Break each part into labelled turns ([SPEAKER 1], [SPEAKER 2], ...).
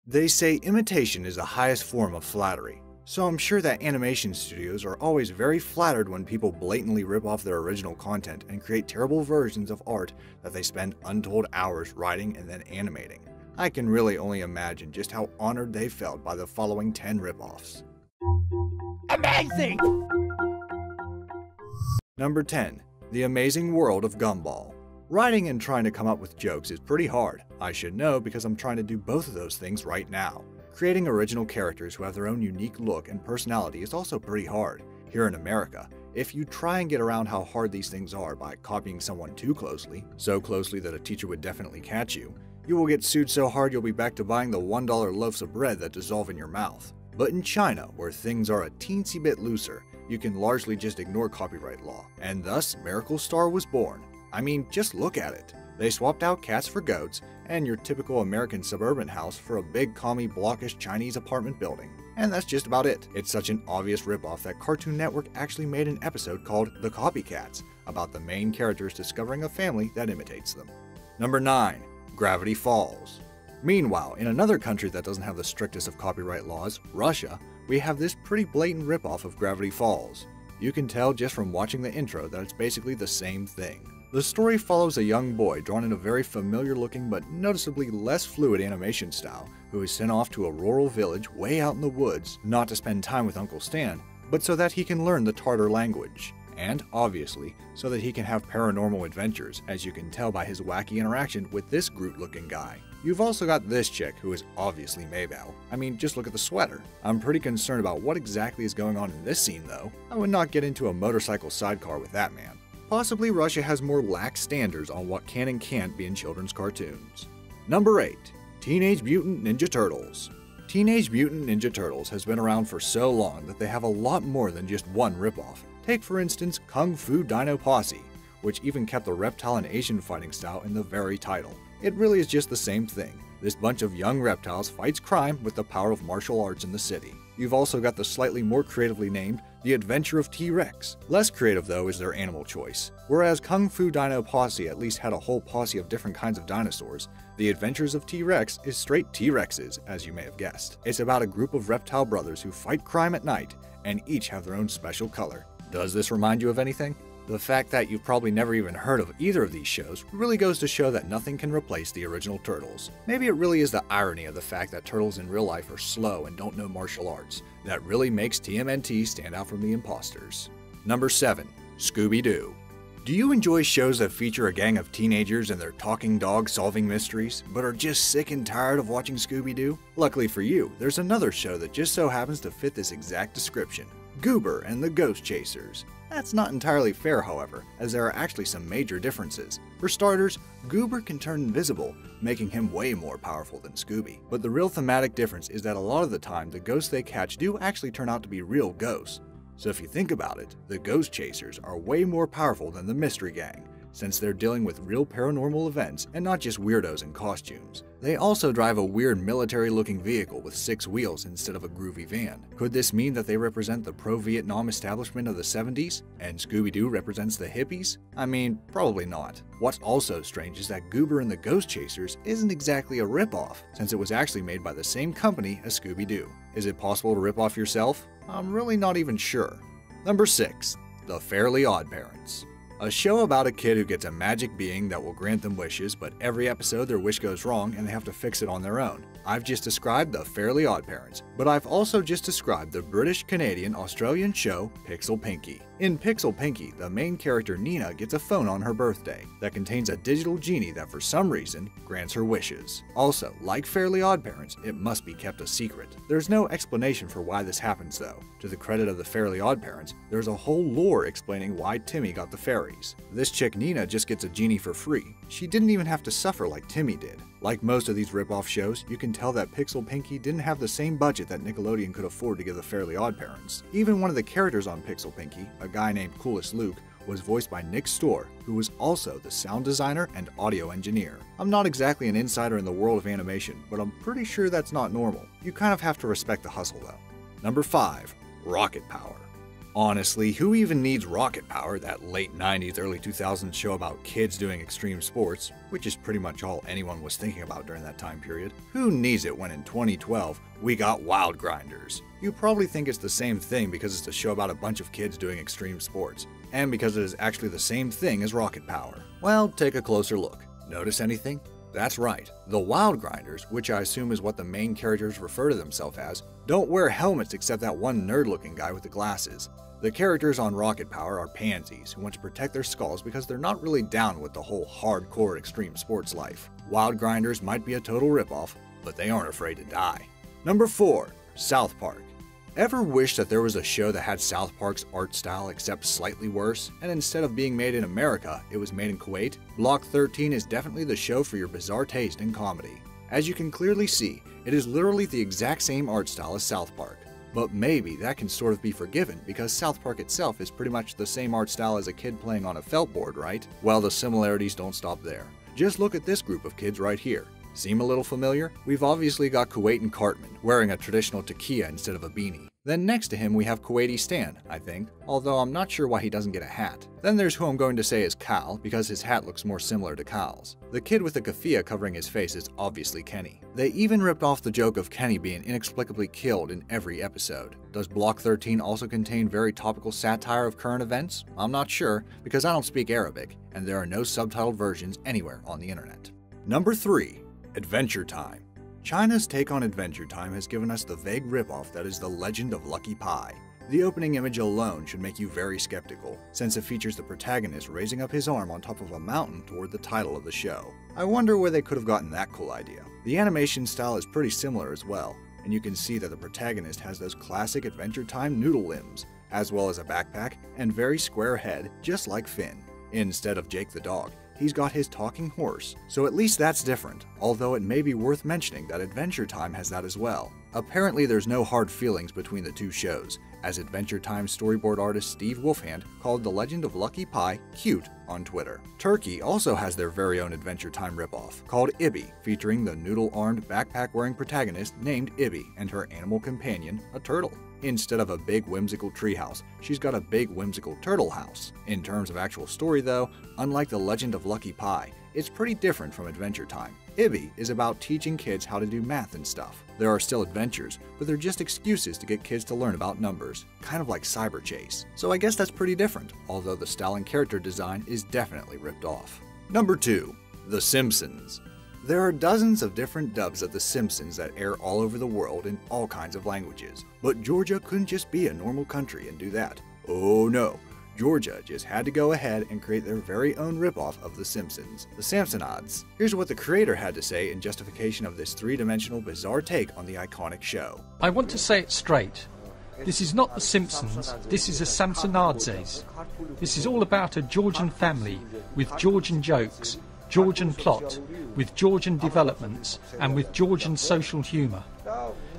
[SPEAKER 1] They say imitation is the highest form of flattery, so I'm sure that animation studios are always very flattered when people blatantly rip off their original content and create terrible versions of art that they spend untold hours writing and then animating. I can really only imagine just how honored they felt by the following 10 ripoffs.
[SPEAKER 2] Amazing!
[SPEAKER 1] Number 10. The Amazing World of Gumball. Writing and trying to come up with jokes is pretty hard. I should know because I'm trying to do both of those things right now. Creating original characters who have their own unique look and personality is also pretty hard. Here in America, if you try and get around how hard these things are by copying someone too closely, so closely that a teacher would definitely catch you, you will get sued so hard you'll be back to buying the $1 loaves of bread that dissolve in your mouth. But in China, where things are a teensy bit looser, you can largely just ignore copyright law, and thus Miracle Star was born. I mean, just look at it. They swapped out cats for goats, and your typical American suburban house for a big, commie, blockish Chinese apartment building. And that's just about it. It's such an obvious ripoff that Cartoon Network actually made an episode called The Copycats, about the main characters discovering a family that imitates them. Number 9. Gravity Falls. Meanwhile, in another country that doesn't have the strictest of copyright laws, Russia, we have this pretty blatant ripoff of Gravity Falls. You can tell just from watching the intro that it's basically the same thing. The story follows a young boy drawn in a very familiar-looking but noticeably less fluid animation style who is sent off to a rural village way out in the woods, not to spend time with Uncle Stan, but so that he can learn the Tartar language. And, obviously, so that he can have paranormal adventures, as you can tell by his wacky interaction with this Groot-looking guy. You've also got this chick, who is obviously Maybelle. I mean, just look at the sweater. I'm pretty concerned about what exactly is going on in this scene, though. I would not get into a motorcycle sidecar with that man. Possibly Russia has more lax standards on what can and can't be in children's cartoons. Number 8. Teenage Mutant Ninja Turtles. Teenage Mutant Ninja Turtles has been around for so long that they have a lot more than just one ripoff. Take for instance Kung Fu Dino Posse, which even kept the reptile and Asian fighting style in the very title. It really is just the same thing. This bunch of young reptiles fights crime with the power of martial arts in the city. You've also got the slightly more creatively named The Adventure of T-Rex. Less creative though is their animal choice. Whereas Kung Fu Dino Posse at least had a whole posse of different kinds of dinosaurs, The Adventures of T-Rex is straight T-Rexes, as you may have guessed. It's about a group of reptile brothers who fight crime at night, and each have their own special color. Does this remind you of anything? The fact that you've probably never even heard of either of these shows really goes to show that nothing can replace the original Turtles. Maybe it really is the irony of the fact that turtles in real life are slow and don't know martial arts that really makes TMNT stand out from the imposters. Number 7. Scooby-Doo. Do you enjoy shows that feature a gang of teenagers and their talking dog solving mysteries, but are just sick and tired of watching Scooby-Doo? Luckily for you, there's another show that just so happens to fit this exact description. Goober and the Ghost Chasers. That's not entirely fair, however, as there are actually some major differences. For starters, Goober can turn invisible, making him way more powerful than Scooby. But the real thematic difference is that a lot of the time, the ghosts they catch do actually turn out to be real ghosts. So if you think about it, the Ghost Chasers are way more powerful than the Mystery Gang, since they're dealing with real paranormal events and not just weirdos in costumes. They also drive a weird military-looking vehicle with 6 wheels instead of a groovy van. Could this mean that they represent the pro-Vietnam establishment of the 70s, and Scooby-Doo represents the hippies? I mean, probably not. What's also strange is that Goober and the Ghost Chasers isn't exactly a ripoff, since it was actually made by the same company as Scooby-Doo. Is it possible to rip off yourself? I'm really not even sure. Number 6. The Fairly Odd Parents. A show about a kid who gets a magic being that will grant them wishes, but every episode their wish goes wrong and they have to fix it on their own. I've just described the Fairly Odd Parents, but I've also just described the British-Canadian-Australian show Pixel Pinky. In Pixel Pinky, the main character Nina gets a phone on her birthday that contains a digital genie that for some reason grants her wishes. Also, like Fairly Odd Parents, it must be kept a secret. There's no explanation for why this happens though. To the credit of the Fairly Odd Parents, there's a whole lore explaining why Timmy got the fairies. This chick Nina just gets a genie for free. She didn't even have to suffer like Timmy did. Like most of these rip-off shows, you can tell that Pixel Pinky didn't have the same budget that Nickelodeon could afford to give the Fairly Odd Parents. Even one of the characters on Pixel Pinky, a guy named Coolest Luke, was voiced by Nick Storr, who was also the sound designer and audio engineer. I'm not exactly an insider in the world of animation, but I'm pretty sure that's not normal. You kind of have to respect the hustle though. Number 5. Rocket Power. Honestly, who even needs Rocket Power, that late 90s, early 2000s show about kids doing extreme sports, which is pretty much all anyone was thinking about during that time period? Who needs it when in 2012, we got Wild Grinders? You probably think it's the same thing because it's a show about a bunch of kids doing extreme sports, and because it is actually the same thing as Rocket Power. Well, take a closer look. Notice anything? That's right. The Wild Grinders, which I assume is what the main characters refer to themselves as, don't wear helmets except that one nerd-looking guy with the glasses. The characters on Rocket Power are pansies who want to protect their skulls because they're not really down with the whole hardcore extreme sports life. Wild Grinders might be a total ripoff, but they aren't afraid to die. Number 4. South Park. Ever wish that there was a show that had South Park's art style except slightly worse, and instead of being made in America, it was made in Kuwait? Block 13 is definitely the show for your bizarre taste in comedy. As you can clearly see, it is literally the exact same art style as South Park. But maybe that can sort of be forgiven because South Park itself is pretty much the same art style as a kid playing on a felt board, right? Well, the similarities don't stop there. Just look at this group of kids right here. Seem a little familiar? We've obviously got Kuwaitan Cartman, wearing a traditional taqiyya instead of a beanie. Then next to him we have Kuwaiti Stan, I think, although I'm not sure why he doesn't get a hat. Then there's who I'm going to say is Kal, because his hat looks more similar to Kal's. The kid with the keffiyeh covering his face is obviously Kenny. They even ripped off the joke of Kenny being inexplicably killed in every episode. Does Block 13 also contain very topical satire of current events? I'm not sure, because I don't speak Arabic, and there are no subtitled versions anywhere on the internet. Number 3. Adventure Time. China's take on Adventure Time has given us the vague ripoff that is The Legend of Lucky Pie. The opening image alone should make you very skeptical, since it features the protagonist raising up his arm on top of a mountain toward the title of the show. I wonder where they could have gotten that cool idea. The animation style is pretty similar as well, and you can see that the protagonist has those classic Adventure Time noodle limbs, as well as a backpack and very square head, just like Finn. Instead of Jake the dog, he's got his talking horse, so at least that's different, although it may be worth mentioning that Adventure Time has that as well. Apparently there's no hard feelings between the two shows, as Adventure Time storyboard artist Steve Wolfhand called The Legend of Lucky Pie cute on Twitter. Turkey also has their very own Adventure Time ripoff, called Ibby, featuring the noodle-armed backpack-wearing protagonist named Ibby and her animal companion, a turtle. Instead of a big whimsical treehouse, she's got a big whimsical turtle house. In terms of actual story though, unlike The Legend of Lucky Pie, it's pretty different from Adventure Time. Ibby is about teaching kids how to do math and stuff. There are still adventures, but they're just excuses to get kids to learn about numbers, kind of like Cyber Chase. So I guess that's pretty different, although the style and character design is definitely ripped off. Number 2. The Simpsons. There are dozens of different dubs of The Simpsons that air all over the world in all kinds of languages. But Georgia couldn't just be a normal country and do that. Oh no. Georgia just had to go ahead and create their very own ripoff of The Simpsons, the Samsonauts. Here's what the creator had to say in justification of this three-dimensional bizarre take on the iconic show.
[SPEAKER 3] I want to say it straight. This is not The Simpsons, this is a Samsonadzes. This is all about a Georgian family with Georgian jokes, Georgian plot, with Georgian developments, and with Georgian social humour.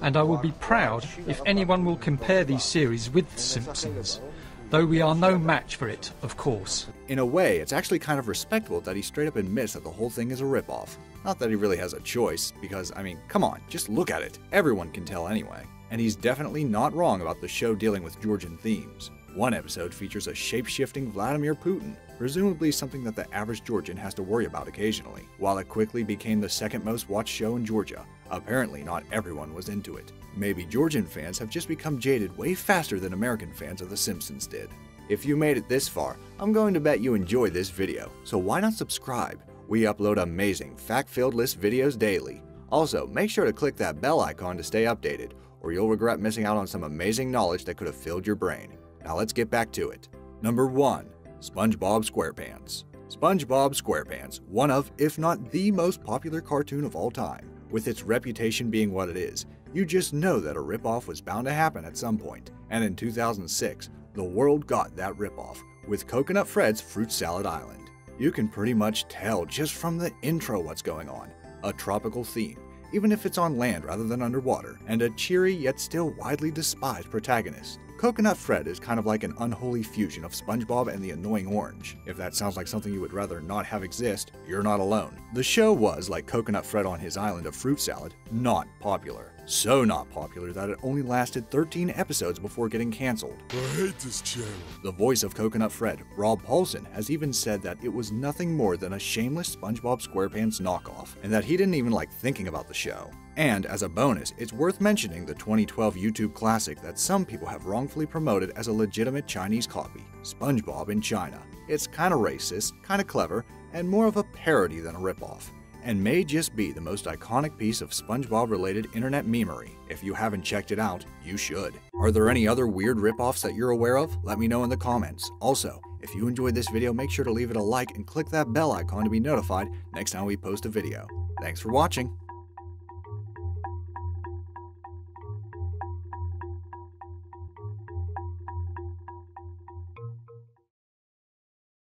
[SPEAKER 3] And I will be proud if anyone will compare these series with The Simpsons, though we are no match for it, of course.
[SPEAKER 1] In a way, it's actually kind of respectable that he straight up admits that the whole thing is a ripoff. Not that he really has a choice, because, I mean, come on, just look at it. Everyone can tell anyway. And he's definitely not wrong about the show dealing with Georgian themes. One episode features a shape-shifting Vladimir Putin, presumably something that the average Georgian has to worry about occasionally. While it quickly became the second most watched show in Georgia, apparently not everyone was into it. Maybe Georgian fans have just become jaded way faster than American fans of The Simpsons did. If you made it this far, I'm going to bet you enjoyed this video, so why not subscribe? We upload amazing, fact-filled list videos daily. Also, make sure to click that bell icon to stay updated, or you'll regret missing out on some amazing knowledge that could have filled your brain. Now let's get back to it. Number 1. SpongeBob SquarePants. SpongeBob SquarePants, one of, if not the most popular cartoon of all time. With its reputation being what it is, you just know that a ripoff was bound to happen at some point, and in 2006, the world got that ripoff, with Coconut Fred's Fruit Salad Island. You can pretty much tell just from the intro what's going on. A tropical theme, even if it's on land rather than underwater, and a cheery yet still widely despised protagonist. Coconut Fred is kind of like an unholy fusion of SpongeBob and the Annoying Orange. If that sounds like something you would rather not have exist, you're not alone. The show was, like Coconut Fred on his island of fruit salad, not popular. So not popular that it only lasted 13 episodes before getting cancelled.
[SPEAKER 4] I hate this channel.
[SPEAKER 1] The voice of Coconut Fred, Rob Paulsen, has even said that it was nothing more than a shameless SpongeBob SquarePants knockoff, and that he didn't even like thinking about the show. And as a bonus, it's worth mentioning the 2012 YouTube classic that some people have wrongfully promoted as a legitimate Chinese copy, SpongeBob in China. It's kinda racist, kinda clever, and more of a parody than a ripoff, and may just be the most iconic piece of SpongeBob-related internet memery. If you haven't checked it out, you should. Are there any other weird ripoffs that you're aware of? Let me know in the comments. Also, if you enjoyed this video, make sure to leave it a like and click that bell icon to be notified next time we post a video. Thanks for watching.